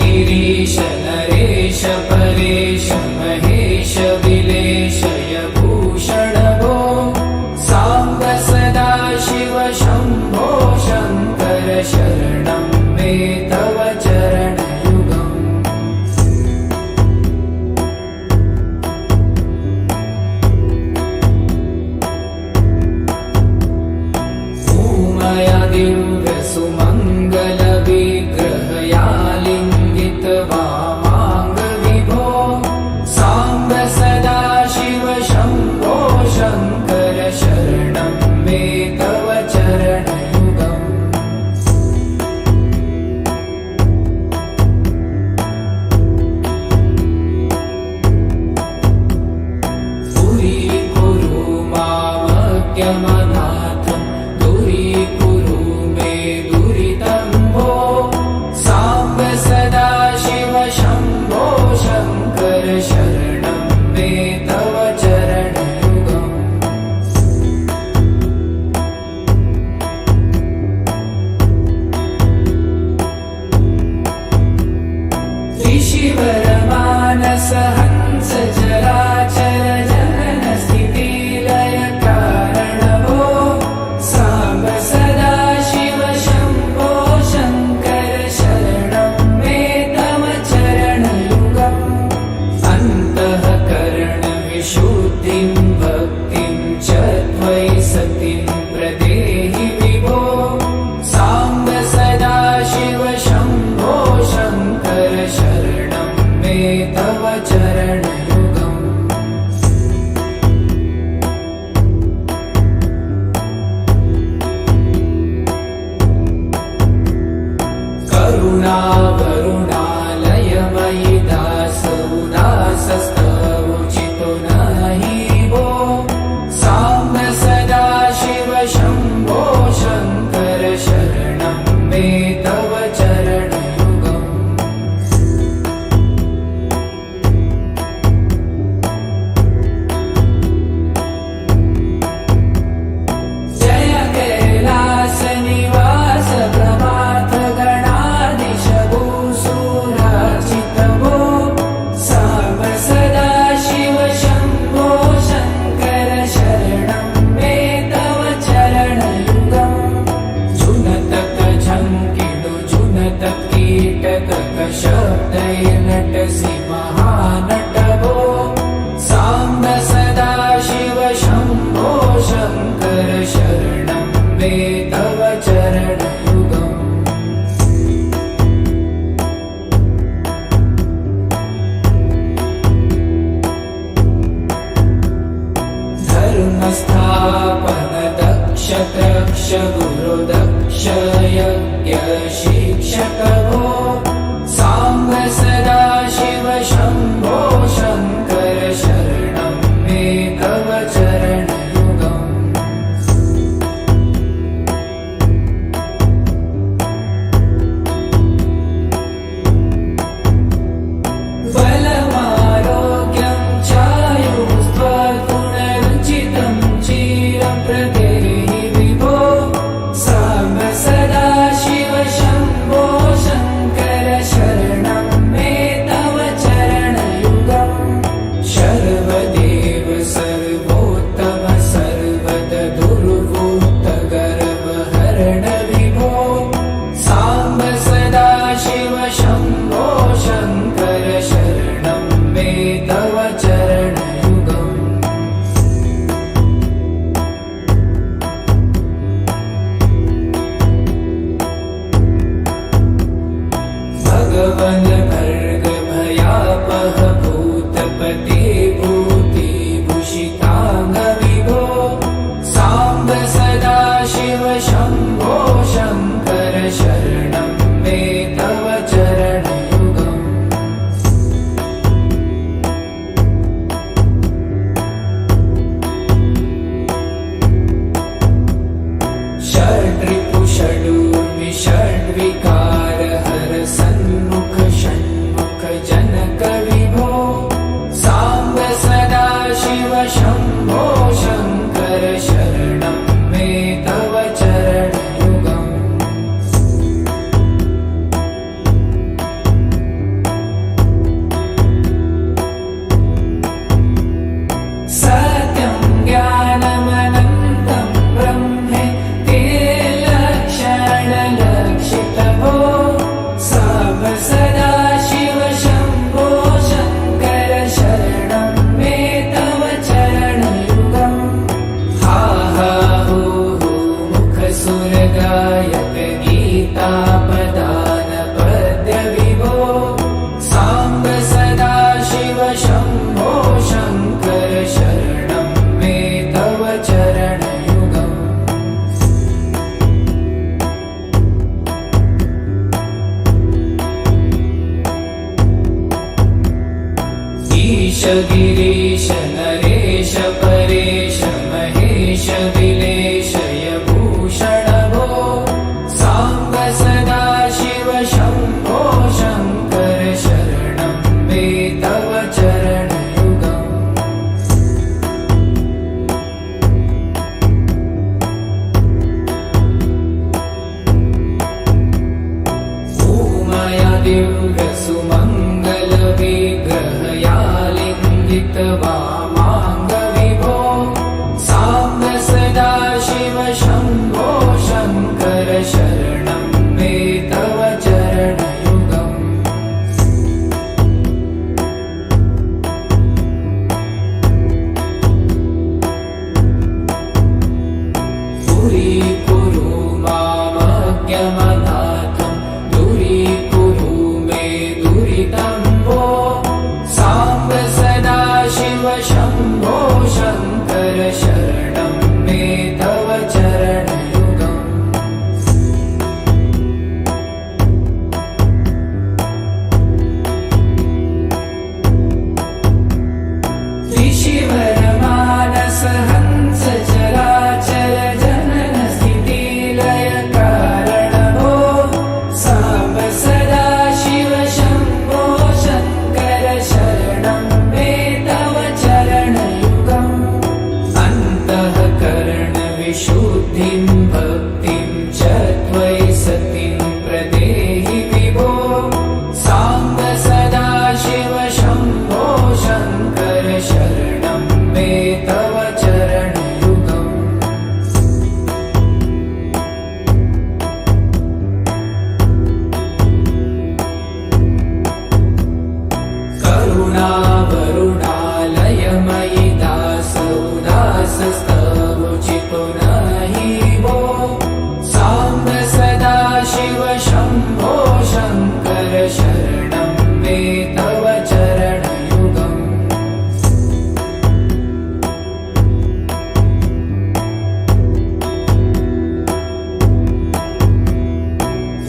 गिरीश नरेश परेश महेश विलेशय भूषण भो साम्ब सदा शिव शम्भो शङ्कर शरणं मे तव चरणयुगम् उमया दिव्य सुमङ्गल विग्रहया लिङ्गित वामाङ्ग विभो साम्ब सदा शिव शम्भो शङ्कर शरणं मे तव चरणयुगम् दूरीकुरु मामज्ञमनाथं दूरीकुरु मे दुरितं भो साम्ब सदा शिव शम्भो शङ्कर शरणं मे तव चरणयुगम् ऋषिवरमानस हंस चराचर जनन स्थिति लय कारण भो साम्ब सदा शिव शम्भो शङ्कर शरणं मे तव चरणयुगम् अन्तःकरण विशुद्धिं भक्तिं च त्वयि सतिं प्रदेहि विभो साम्ब सदा शिव शम्भो शङ्कर शरणं मे तव चरणयुगम् करुणावरुणालयमयि दास उदासस्तवोचितो नहि भो साम्ब सदा शिव शम्भो शङ्कर शरणं मे तव चरणयुगम् जय कैलास निवास प्रभात गणाधीश भूसुरार्चित भो साम्ब सदा शिव शम्भो शङ्कर शरणं मे तव चरणयुगम् जुनतक झङ्किडु जुनतक कीटक शब्दैर्नटसि महानट भो साम्ब सदा शिव शम्भो शङ्कर शरणं मे तव चरणयुगम् धर्मस्थापन दक्ष त्रक्ष गुरु दक्ष यज्ञ शिक्षक भो साम्ब सदा शिव शम्भो शङ्कर शरणं मे तव चरणयुगम् बलमारोग्यं चायुस्त्वगुणरुचितं चिरं प्रदेहि विभो साम्ब सदा शिव शम्भो शङ्कर शरणं मे सत्यं ज्ञानमनन्तं ब्रह्मेति लक्षणलक्षितभो साम्ब सदाशिव शम्भो शङ्कर शरणं मे तव चरणयुगम् हा हा हू हू मुखसुरगायक गीतापदान पद्यविभो साम्ब सदाशिव शम्भो शङ्कर शरणं मे तव चरणयुगम् ईश गिरीश नरेश परेश महेश विलेशय भूषण भो साम्ब सदाशिव शम्भो शङ्कर शरणं मे तव चरणयुगम् उमया दिव्यसुमङ्गलविग्रहयालिङ्गित वामाङ्गविभो साम्ब सदाशिव शम्भो शङ्कर शरणं मे तव चरणयुगम् दूरीकुरु मामज्ञमनाथं दूरीकुरु मे दुरितं भो साम्ब सदाशिव शम्भो शङ्कर शरणं मे तव चरणयुगम् ऋषिवरमानस हंस चराचर जनन स्थितिलय कारण भो साम्ब सदाशिव शम्भो शङ्कर शरणं मे तव चरणयुगम् अन्तःकरण विशुद्धिं भक्तिं च त्वयि सतिं प्रदेहि विभो साम्ब सदाशिव शम्भो शङ्कर शरणं मे तव चरणयुगम् करुणावरुणालयमयि दासौदासस्तवोचितो नहि भो साम्ब सदाशिव शम्भो शङ्कर शरणं मे तव चरणयुगम्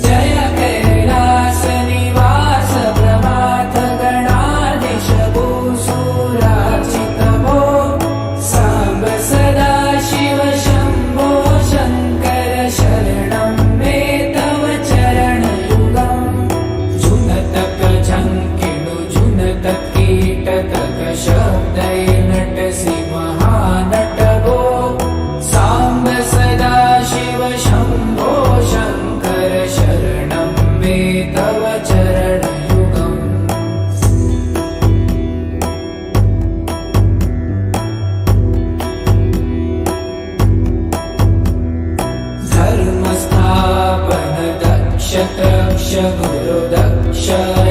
जय कैलासनिवास प्रभात गणाधीश भूसुरार्चित भो साम्ब सदाशिव शम्भो शङ्कर शरणं मे तव चरणयुगम् जुनतक झङ्किणु जुनतक कीटतक शब्दै नटसि महानट भो साम्ब सदाशिव शम्भो शङ्कर शरणं मे तव चरणयुगम् धर्मस्थापन दक्ष तक्ष गुरु दक्ष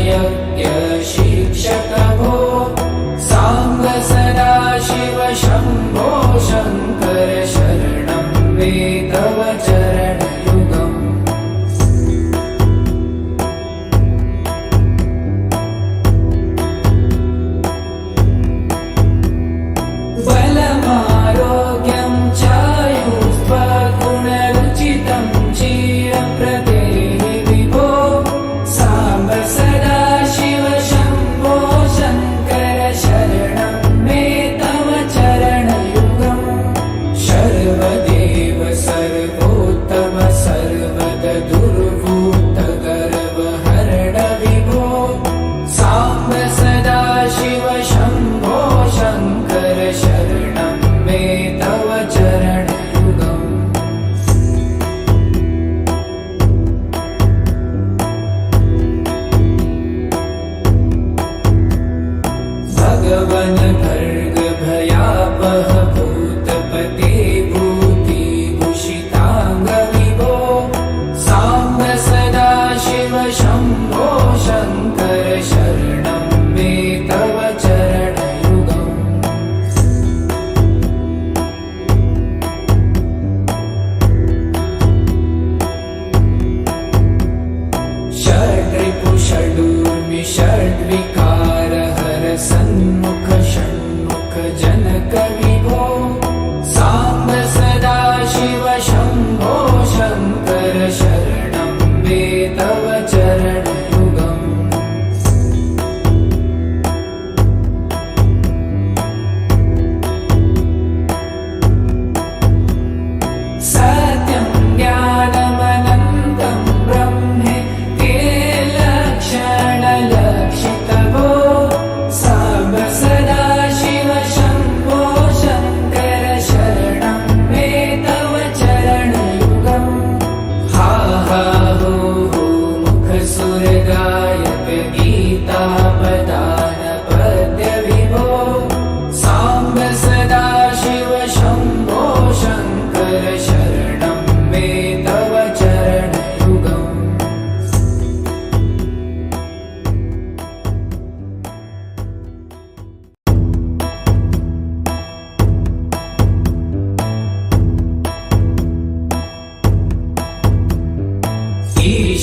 यज्ञ शिक्षक भो साम्ब सदाशिव शम्भो शङ्कर शरणं मे तव चरणयुगम् बलमारोग्यं चायुस्त्वगुणरुचितं चिरं प्रदेहि विभो साम्ब सदाशिव शम्भो शङ्कर शरणं मे तव चरणयुगम् सर्वदेव सर्वोत्तम सर्वद दुर्भूत गर्वहरण विभो साम्ब सदाशिव शम्भो शङ्कर शरणं मे तव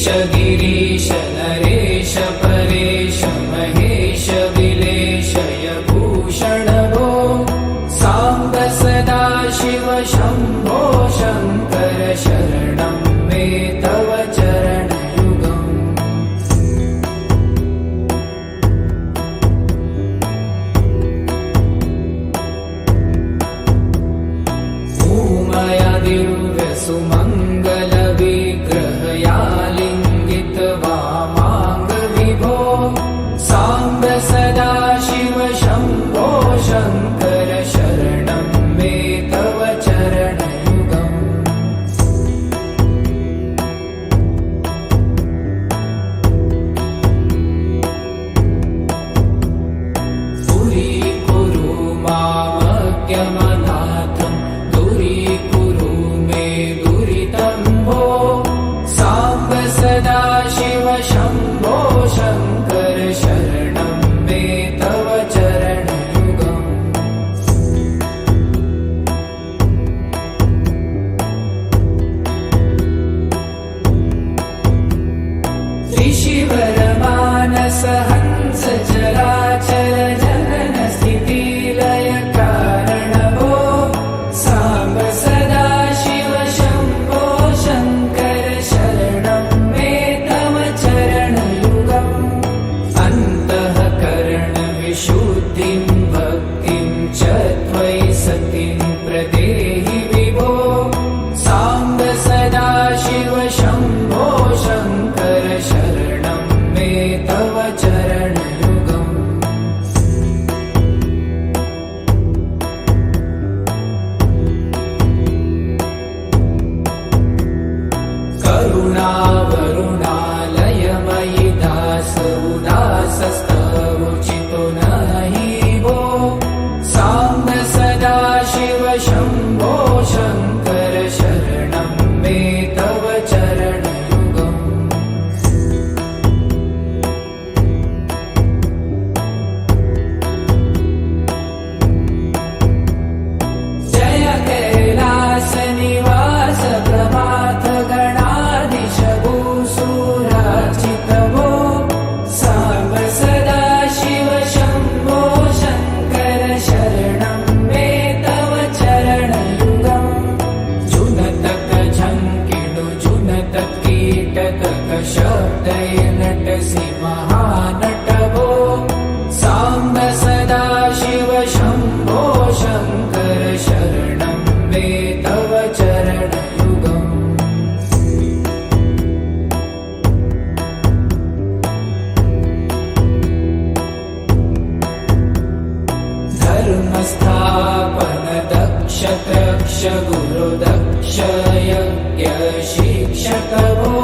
गिरीश नरेश परेश महेश विलेशय भूषण भो साम्ब सदाशिव शम्भो शङ्कर शरणं मे तव चरणयुगम् उमया दिव्यसुमङ्गलविग्रहया लिङ्गित वामाङ्ग विभो साम्ब सदाशिव शम्भो शङ्कर शरणं मे तव चरणयुगम् दूरीकुरु मामज्ञमनाथम् दूरीकुरु मे दुरितं भो साम्ब सदाशिव शम्भो शङ्कर शरणं मे तव चरणयुगम् ऋषिवरमानस हंस चराचर जनन स्थितिलय कारण भो साम्ब सदाशिव शम्भो शङ्कर शरणं मे तव चरणयुगम् अन्तःकरणविशुद्धिं भक्तिं च त्वयि सतिं प्रदेहि विभो साम्ब सदाशिव शम्भो शङ्कर शरणं मे तव चरणयुगम् करुणावरुणालयमयि दास उदासस्तवोचितो नहि भो साम्ब सदाशिव शम्भो शङ्कर शरणं मे तव चरणयुगम् जय कैलासनिवास प्रभात गणाधीश भूसुरार्चित भो साम्ब सदाशिव शम्भो शङ्कर शरणं मे तव चरणयुगम् जुनतक झङ्किणु जुनतक कीटतक शब्दै नटसि महानट भो साम्ब सदाशिव शम्भो शङ्कर शरणं मे तव चरणयुगम् धर्मस्थापन दक्ष त्रक्ष गुरुदक्ष यज्ञ शिक्षक भो